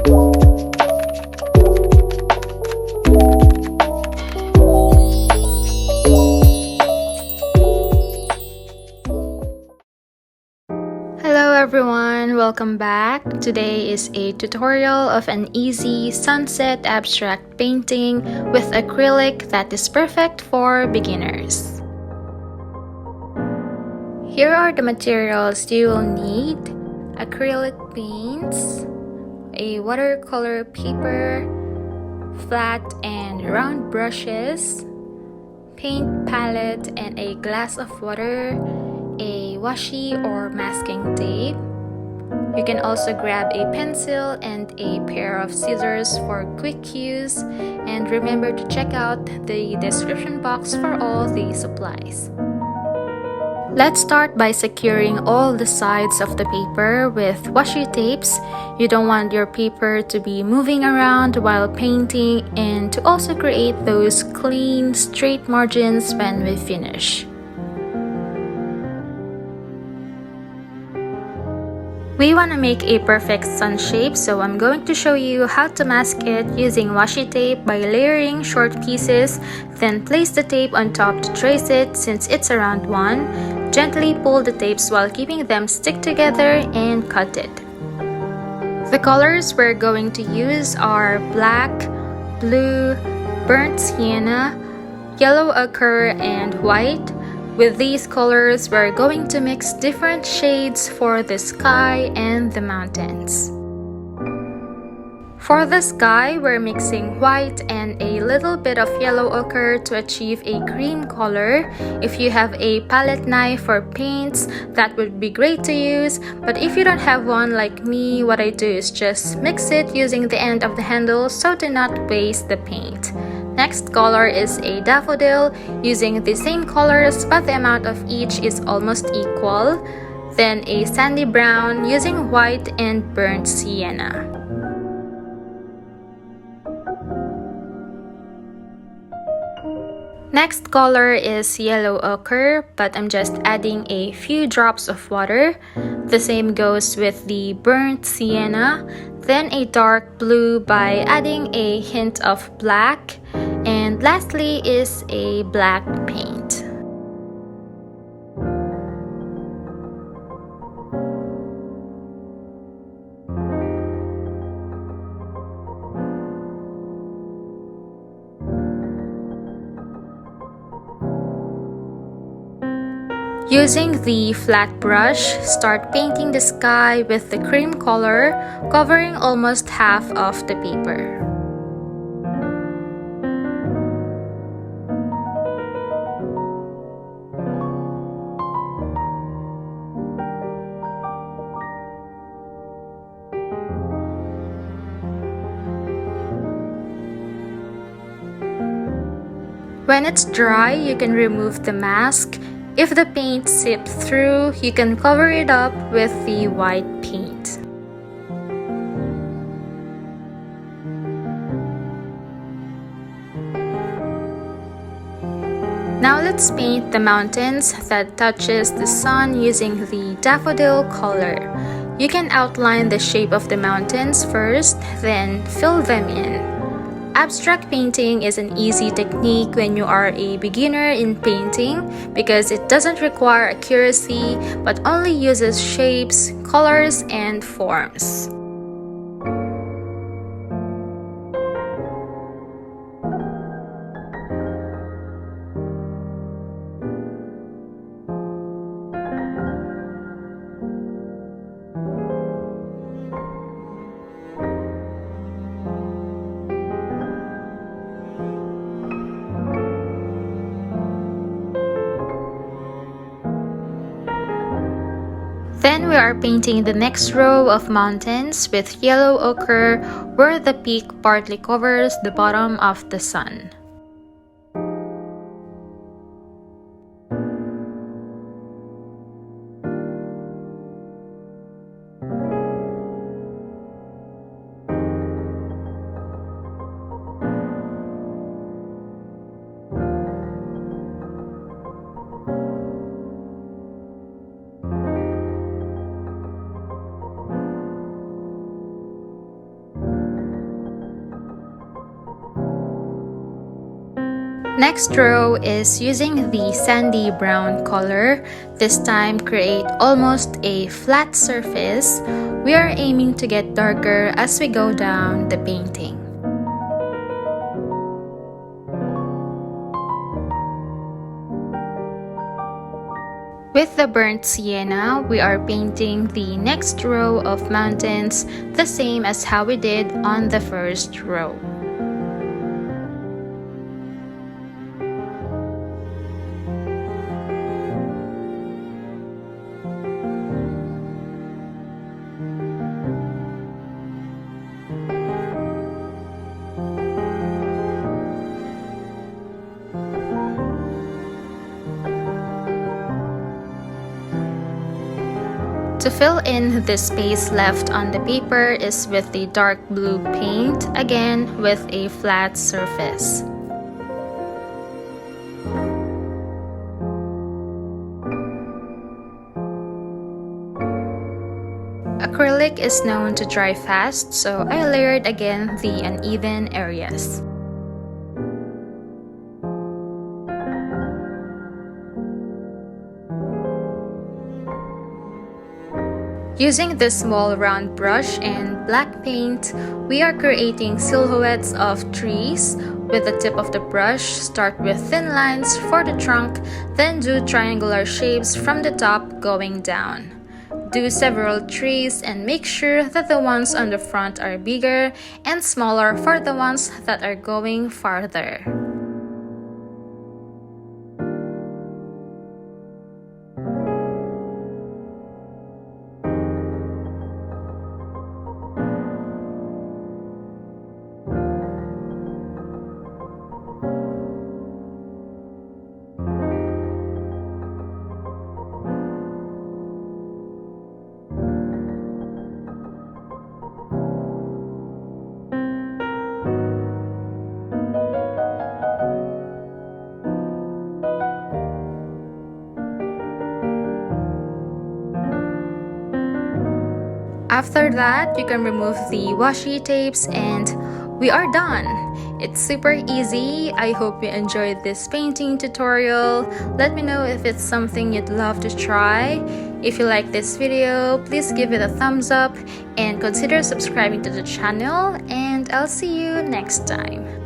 Hello everyone, welcome back. Today is a tutorial of an easy sunset abstract painting with acrylic that is perfect for beginners. Here are the materials you will need: acrylic paints, a watercolor paper, flat and round brushes, paint palette and a glass of water, a washi or masking tape. You can also grab a pencil and a pair of scissors for quick use, and remember to check out the description box for all the supplies. Let's start by securing all the sides of the paper with washi tapes. You don't want your paper to be moving around while painting, and to also create those clean, straight margins when we finish. We want to make a perfect sun shape, so I'm going to show you how to mask it using washi tape by layering short pieces, then place the tape on top to trace it since it's around 1. Gently pull the tapes while keeping them stick together and cut it. The colors we're going to use are black, blue, burnt sienna, yellow ochre, and white. With these colors, we're going to mix different shades for the sky and the mountains. For the sky, we're mixing white and a little bit of yellow ochre to achieve a cream color. If you have a palette knife for paints, that would be great to use, but if you don't have one like me, what I do is just mix it using the end of the handle so to not waste the paint. Next color is a daffodil, using the same colors but the amount of each is almost equal. Then a sandy brown, using white and burnt sienna. Next color is yellow ochre, but I'm just adding a few drops of water. The same goes with the burnt sienna. Then a dark blue by adding a hint of black. And lastly is a black paint. Using the flat brush, start painting the sky with the cream color, covering almost half of the paper. When it's dry, you can remove the mask. If the paint seeps through, you can cover it up with the white paint. Now let's paint the mountains that touches the sun using the daffodil color. You can outline the shape of the mountains first, then fill them in. Abstract painting is an easy technique when you are a beginner in painting because it doesn't require accuracy but only uses shapes, colors, and forms. Then we are painting the next row of mountains with yellow ochre where the peak partly covers the bottom of the sun. Next row is using the sandy brown color. This time create almost a flat surface. We are aiming to get darker as we go down the painting. With the burnt sienna, we are painting the next row of mountains the same as how we did on the first row. To fill in the space left on the paper is with the dark blue paint, again with a flat surface. Acrylic is known to dry fast, so I layered again the uneven areas. Using this small round brush and black paint, we are creating silhouettes of trees. With the tip of the brush, start with thin lines for the trunk, then do triangular shapes from the top going down. Do several trees and make sure that the ones on the front are bigger and smaller for the ones that are going farther. After that, you can remove the washi tapes and we are done. It's super easy. I hope you enjoyed this painting tutorial. Let me know if it's something you'd love to try. If you like this video, please give it a thumbs up and consider subscribing to the channel, and I'll see you next time.